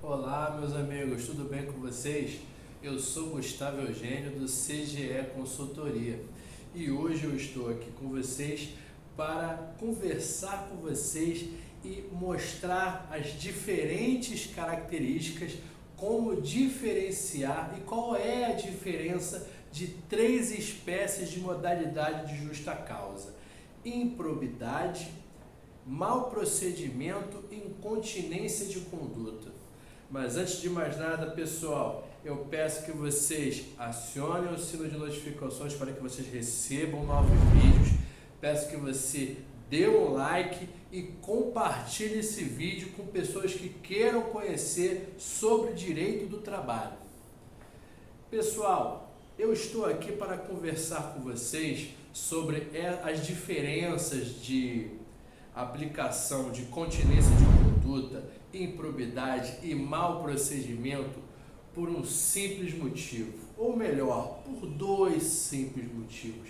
Olá, meus amigos, tudo bem com vocês? Eu sou Gustavo Eugênio do CGE Consultoria e hoje eu estou aqui com vocês para conversar com vocês e mostrar as diferentes características, como diferenciar e qual é a diferença de três espécies de modalidade de justa causa: improbidade, mau procedimento e incontinência de conduta. Mas antes de mais nada, pessoal, eu peço que vocês acionem o sino de notificações para que vocês recebam novos vídeos. Peço que você dê um like e compartilhe esse vídeo com pessoas que queiram conhecer sobre direito do trabalho. Pessoal, eu estou aqui para conversar com vocês sobre as diferenças de aplicação de continência de conduta, improbidade e mau procedimento por um simples motivo, ou melhor, por dois simples motivos.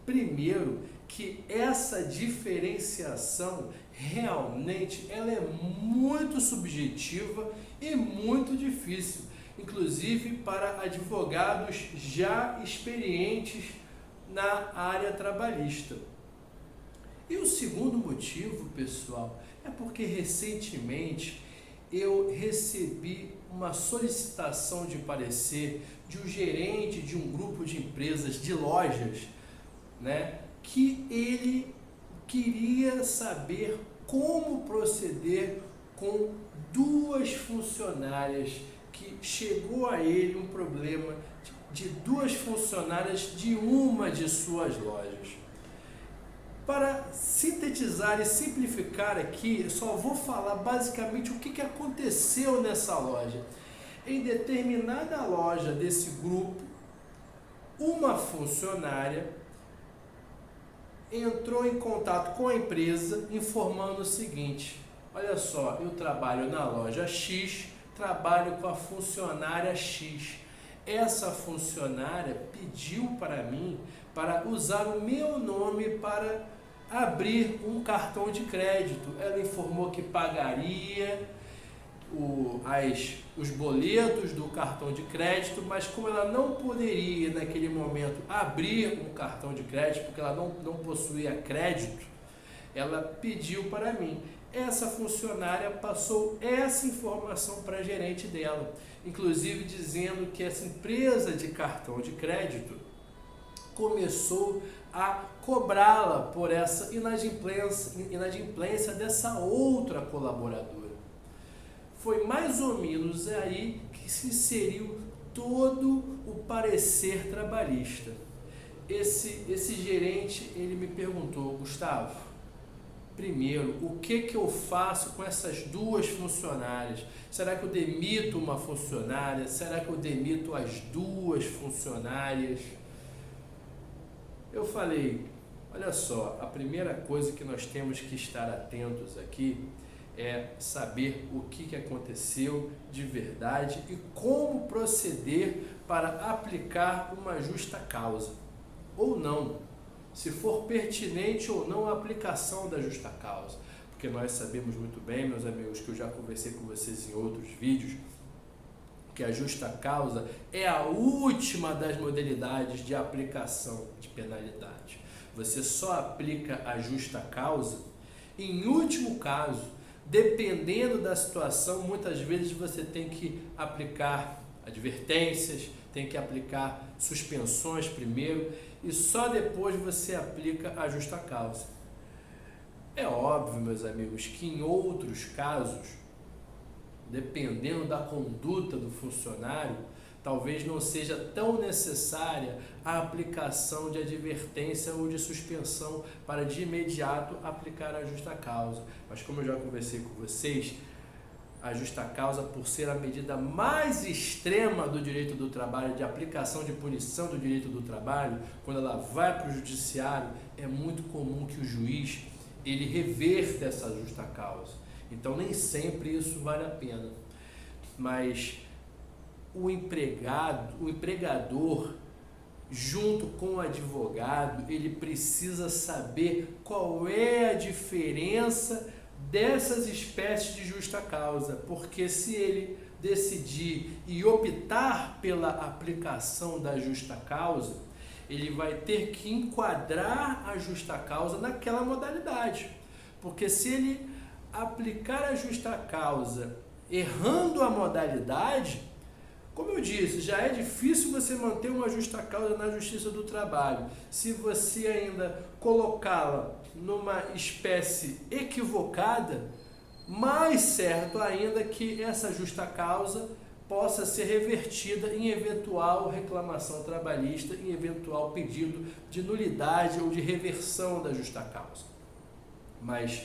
Primeiro, que essa diferenciação realmente ela é muito subjetiva e muito difícil, inclusive para advogados já experientes na área trabalhista. E o segundo motivo, pessoal, é porque recentemente eu recebi uma solicitação de parecer de um gerente de um grupo de empresas, de lojas, que ele queria saber como proceder com duas funcionárias, que chegou a ele um problema de duas funcionárias de uma de suas lojas. Para sintetizar e simplificar aqui, só vou falar basicamente o que aconteceu nessa loja. Em determinada loja desse grupo, uma funcionária entrou em contato com a empresa informando o seguinte: olha só, eu trabalho na loja X, trabalho com a funcionária X. Essa funcionária pediu para mim para usar o meu nome para abrir um cartão de crédito. Ela informou que pagaria os boletos do cartão de crédito, mas como ela não poderia naquele momento abrir um cartão de crédito, porque ela não possuía crédito, ela pediu para mim. Essa funcionária passou essa informação para a gerente dela, inclusive dizendo que essa empresa de cartão de crédito começou a cobrá-la por essa inadimplência dessa outra colaboradora. Foi mais ou menos aí que se inseriu todo o parecer trabalhista. Esse gerente, ele me perguntou: Gustavo, primeiro, o que eu faço com essas duas funcionárias? Será que eu demito uma funcionária? Será que eu demito as duas funcionárias? Eu falei: olha só, a primeira coisa que nós temos que estar atentos aqui é saber o que aconteceu de verdade e como proceder para aplicar uma justa causa, ou não, se for pertinente ou não a aplicação da justa causa. Porque nós sabemos muito bem, meus amigos, que eu já conversei com vocês em outros vídeos, que a justa causa é a última das modalidades de aplicação de penalidade. Você só aplica a justa causa em último caso. Dependendo da situação, muitas vezes você tem que aplicar advertências, tem que aplicar suspensões primeiro e só depois você aplica a justa causa. É óbvio, meus amigos, que em outros casos, dependendo da conduta do funcionário, talvez não seja tão necessária a aplicação de advertência ou de suspensão para de imediato aplicar a justa causa. Mas como eu já conversei com vocês, a justa causa, por ser a medida mais extrema do direito do trabalho, de aplicação de punição do direito do trabalho, quando ela vai para o judiciário, é muito comum que o juiz ele reverta essa justa causa. Então nem sempre isso vale a pena. Mas o empregador, junto com o advogado, ele precisa saber qual é a diferença dessas espécies de justa causa, porque se ele decidir e optar pela aplicação da justa causa, ele vai ter que enquadrar a justa causa naquela modalidade, porque se ele aplicar a justa causa errando a modalidade, como eu disse, já é difícil você manter uma justa causa na Justiça do Trabalho. Se você ainda colocá-la numa espécie equivocada, mais certo ainda que essa justa causa possa ser revertida em eventual reclamação trabalhista, em eventual pedido de nulidade ou de reversão da justa causa. Mas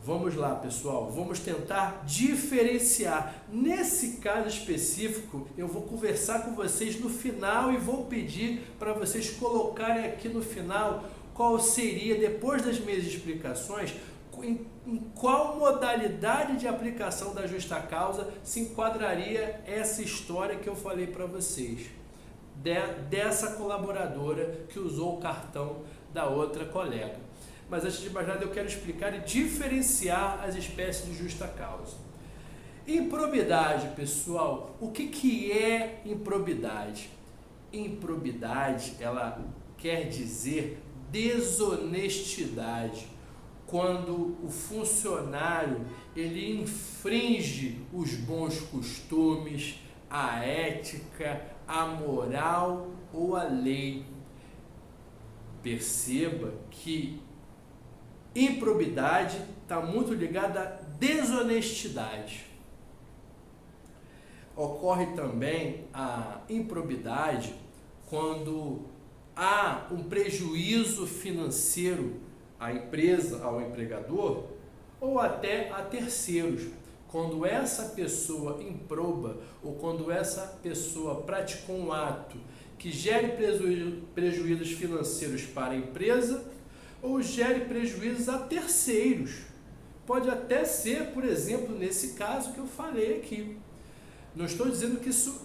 vamos lá, pessoal, vamos tentar diferenciar. Nesse caso específico, eu vou conversar com vocês no final e vou pedir para vocês colocarem aqui no final qual seria, depois das minhas explicações, em qual modalidade de aplicação da justa causa se enquadraria essa história que eu falei para vocês, dessa colaboradora que usou o cartão da outra colega. Mas antes de mais nada eu quero explicar e diferenciar as espécies de justa causa. Improbidade, pessoal, o que é improbidade? Improbidade, ela quer dizer desonestidade, quando o funcionário ele infringe os bons costumes, a ética, a moral ou a lei. Perceba que improbidade está muito ligada à desonestidade. Ocorre também a improbidade quando há um prejuízo financeiro à empresa, ao empregador, ou até a terceiros. Quando essa pessoa improba ou quando essa pessoa praticou um ato que gere prejuízos financeiros para a empresa ou gere prejuízos a terceiros. Pode até ser, por exemplo, nesse caso que eu falei aqui. Não estou dizendo que isso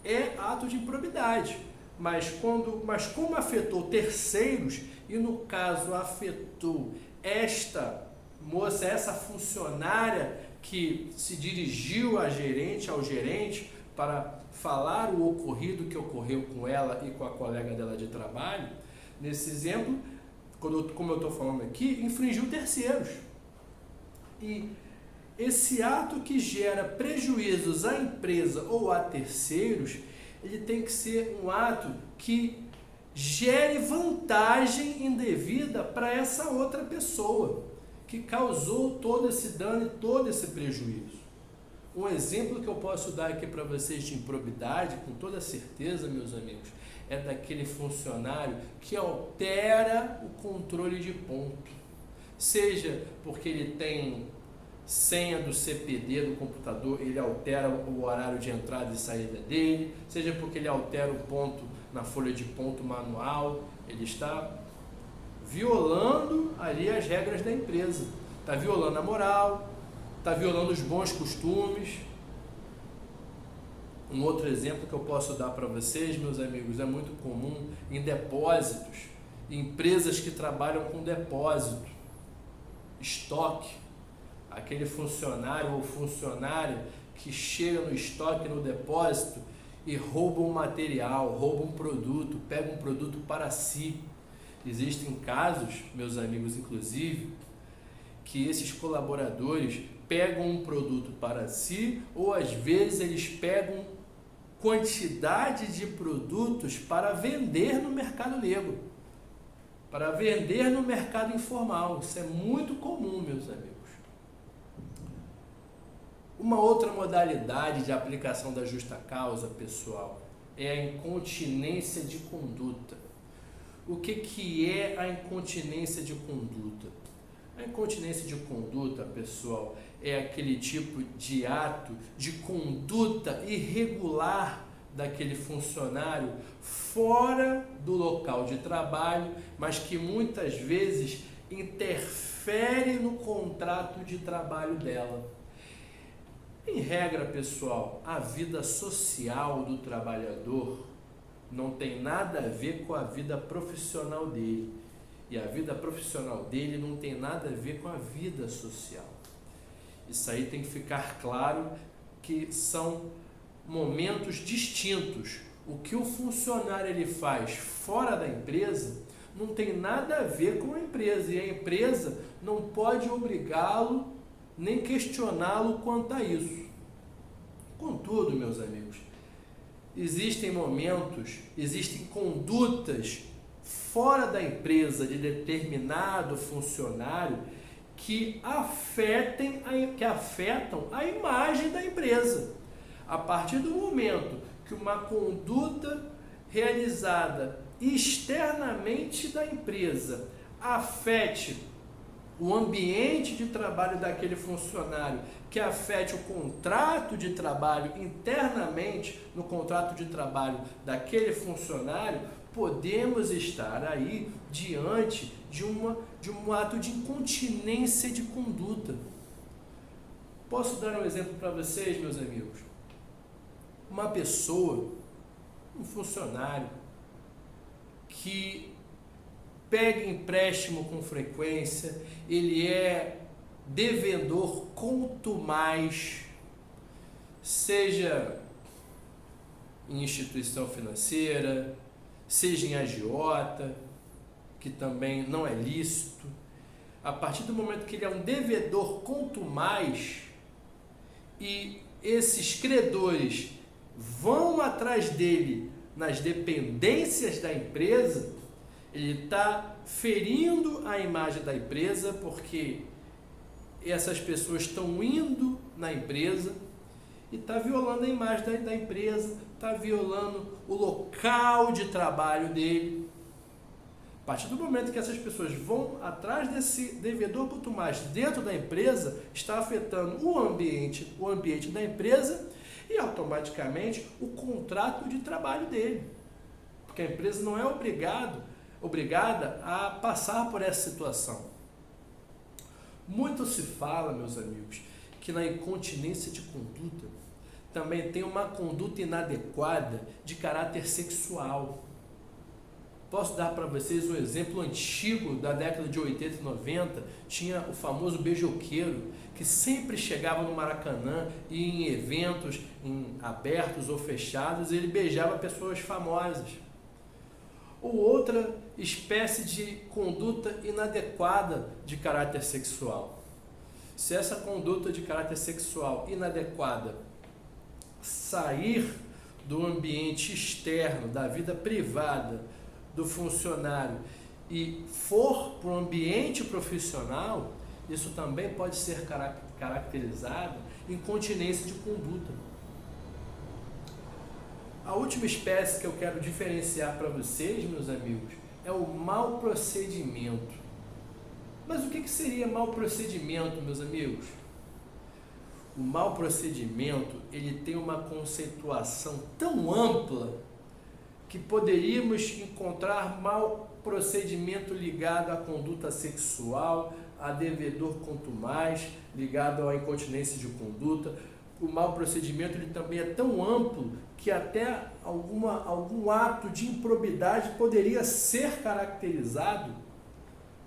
é ato de improbidade, mas como afetou terceiros, e no caso afetou esta moça, essa funcionária que se dirigiu ao gerente, para falar o ocorrido que ocorreu com ela e com a colega dela de trabalho, nesse exemplo, como eu estou falando aqui, infringiu terceiros. E esse ato que gera prejuízos à empresa ou a terceiros, ele tem que ser um ato que gere vantagem indevida para essa outra pessoa, que causou todo esse dano e todo esse prejuízo. Um exemplo que eu posso dar aqui para vocês de improbidade, com toda certeza, meus amigos, é daquele funcionário que altera o controle de ponto. Seja porque ele tem senha do CPD do computador, ele altera o horário de entrada e saída dele, seja porque ele altera o ponto na folha de ponto manual, ele está violando ali as regras da empresa, está violando a moral, está violando os bons costumes. Um outro exemplo que eu posso dar para vocês, meus amigos, é muito comum em depósitos, empresas que trabalham com depósito, estoque. Aquele funcionário ou funcionária que chega no estoque, no depósito e rouba um material, rouba um produto, pega um produto para si. Existem casos, meus amigos, inclusive, que esses colaboradores pegam um produto para si ou às vezes eles pegam quantidade de produtos para vender no mercado negro, para vender no mercado informal. Isso é muito comum, meus amigos. Uma outra modalidade de aplicação da justa causa, pessoal, é a incontinência de conduta. O que é a incontinência de conduta? A incontinência de conduta, pessoal, é aquele tipo de ato de conduta irregular daquele funcionário fora do local de trabalho, mas que muitas vezes interfere no contrato de trabalho dela. Em regra, pessoal, a vida social do trabalhador não tem nada a ver com a vida profissional dele. e a vida profissional dele não tem nada a ver com a vida social. Isso aí tem que ficar claro que são momentos distintos. O que o funcionário ele faz fora da empresa não tem nada a ver com a empresa, e a empresa não pode obrigá-lo nem questioná-lo quanto a isso. Contudo, meus amigos, existem momentos, existem condutas fora da empresa de determinado funcionário que afetam a imagem da empresa. A partir do momento que uma conduta realizada externamente da empresa afete o ambiente de trabalho daquele funcionário, que afete o contrato de trabalho internamente no contrato de trabalho daquele funcionário, podemos estar aí diante de um ato de incontinência de conduta. Posso dar um exemplo para vocês, meus amigos? Uma pessoa, um funcionário, que pega empréstimo com frequência, ele é devedor contumaz, seja em instituição financeira, seja em agiota, que também não é lícito. A partir do momento que ele é um devedor contumaz e esses credores vão atrás dele nas dependências da empresa, ele está ferindo a imagem da empresa, porque essas pessoas estão indo na empresa e está violando a imagem da empresa, está violando o local de trabalho dele. A partir do momento que essas pessoas vão atrás desse devedor contumaz dentro da empresa, está afetando o ambiente da empresa e automaticamente o contrato de trabalho dele. Porque a empresa não é obrigada a passar por essa situação. Muito se fala, meus amigos, que na incontinência de conduta também tem uma conduta inadequada de caráter sexual. Posso dar para vocês um exemplo antigo da década de 80 e 90, tinha o famoso beijoqueiro, que sempre chegava no Maracanã e em eventos abertos ou fechados, ele beijava pessoas famosas. Ou outra espécie de conduta inadequada de caráter sexual. Se essa conduta de caráter sexual inadequada sair do ambiente externo, da vida privada do funcionário e for para o ambiente profissional, isso também pode ser caracterizado em incontinência de conduta. A última espécie que eu quero diferenciar para vocês, meus amigos, é o mau procedimento. Mas o que seria mau procedimento, meus amigos? O mau procedimento, ele tem uma conceituação tão ampla que poderíamos encontrar mau procedimento ligado à conduta sexual, a devedor contumaz, ligado à incontinência de conduta. O mau procedimento ele também é tão amplo que até algum ato de improbidade poderia ser caracterizado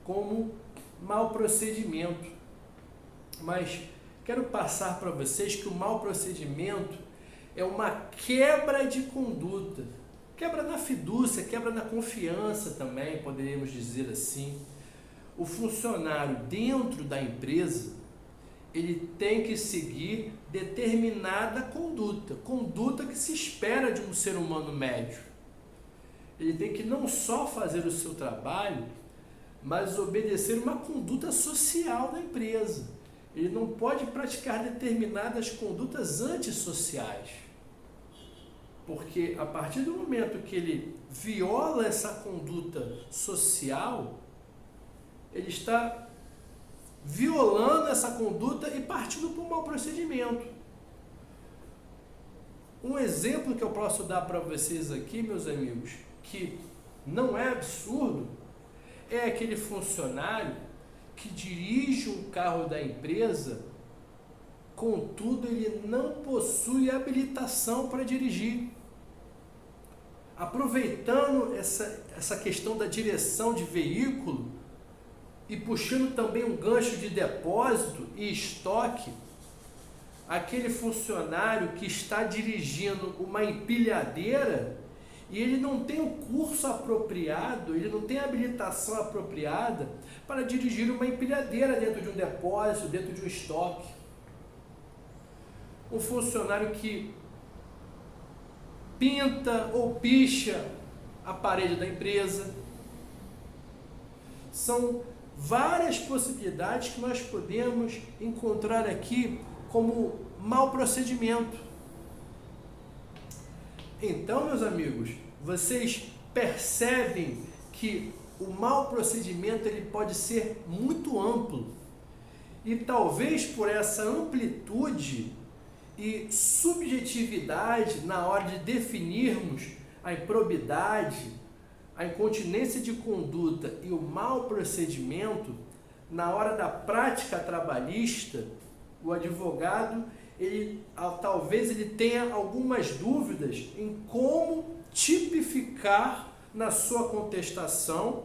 como mau procedimento. Mas quero passar para vocês que o mau procedimento é uma quebra de conduta, quebra na fidúcia, quebra na confiança também, poderíamos dizer assim. O funcionário dentro da empresa, ele tem que seguir determinada conduta que se espera de um ser humano médio. Ele tem que não só fazer o seu trabalho, mas obedecer uma conduta social da empresa. Ele não pode praticar determinadas condutas antissociais, porque a partir do momento que ele viola essa conduta social, ele está violando essa conduta e partindo para um mau procedimento. Um exemplo que eu posso dar para vocês aqui, meus amigos, que não é absurdo, é aquele funcionário que dirige um carro da empresa, contudo ele não possui habilitação para dirigir. aproveitando essa questão da direção de veículo e puxando também um gancho de depósito e estoque, aquele funcionário que está dirigindo uma empilhadeira e ele não tem o curso apropriado, ele não tem a habilitação apropriada para dirigir uma empilhadeira dentro de um depósito, dentro de um estoque. Um funcionário que pinta ou picha a parede da empresa. São várias possibilidades que nós podemos encontrar aqui como mau procedimento. Então, meus amigos, vocês percebem que o mau procedimento ele pode ser muito amplo e talvez por essa amplitude e subjetividade na hora de definirmos a improbidade, a incontinência de conduta e o mau procedimento, na hora da prática trabalhista, o advogado, talvez ele tenha algumas dúvidas em como tipificar na sua contestação,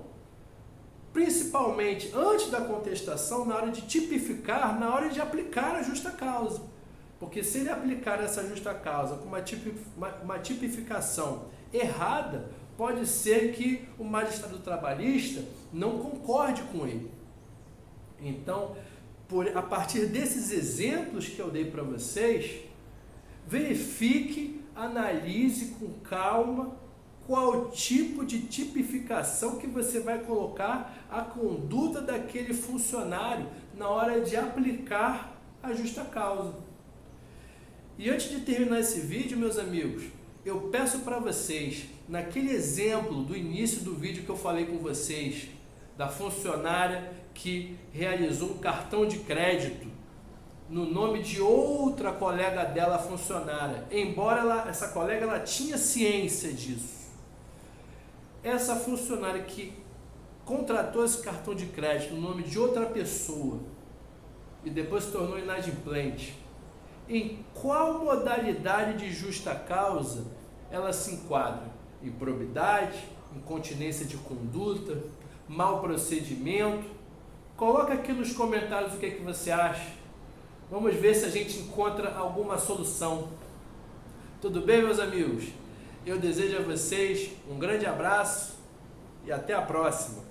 principalmente antes da contestação, na hora de tipificar, na hora de aplicar a justa causa. Porque se ele aplicar essa justa causa com uma tipificação errada, pode ser que o magistrado trabalhista não concorde com ele. Então, a partir desses exemplos que eu dei para vocês, verifique, analise com calma qual tipo de tipificação que você vai colocar a conduta daquele funcionário na hora de aplicar a justa causa. E antes de terminar esse vídeo, meus amigos, eu peço para vocês, naquele exemplo do início do vídeo que eu falei com vocês, da funcionária que realizou um cartão de crédito no nome de outra colega dela funcionária, embora essa colega tinha ciência disso. Essa funcionária que contratou esse cartão de crédito no nome de outra pessoa e depois se tornou inadimplente, em qual modalidade de justa causa ela se enquadra? Improbidade, incontinência de conduta, mau procedimento? Coloca aqui nos comentários o que você acha. Vamos ver se a gente encontra alguma solução. Tudo bem, meus amigos? Eu desejo a vocês um grande abraço e até a próxima.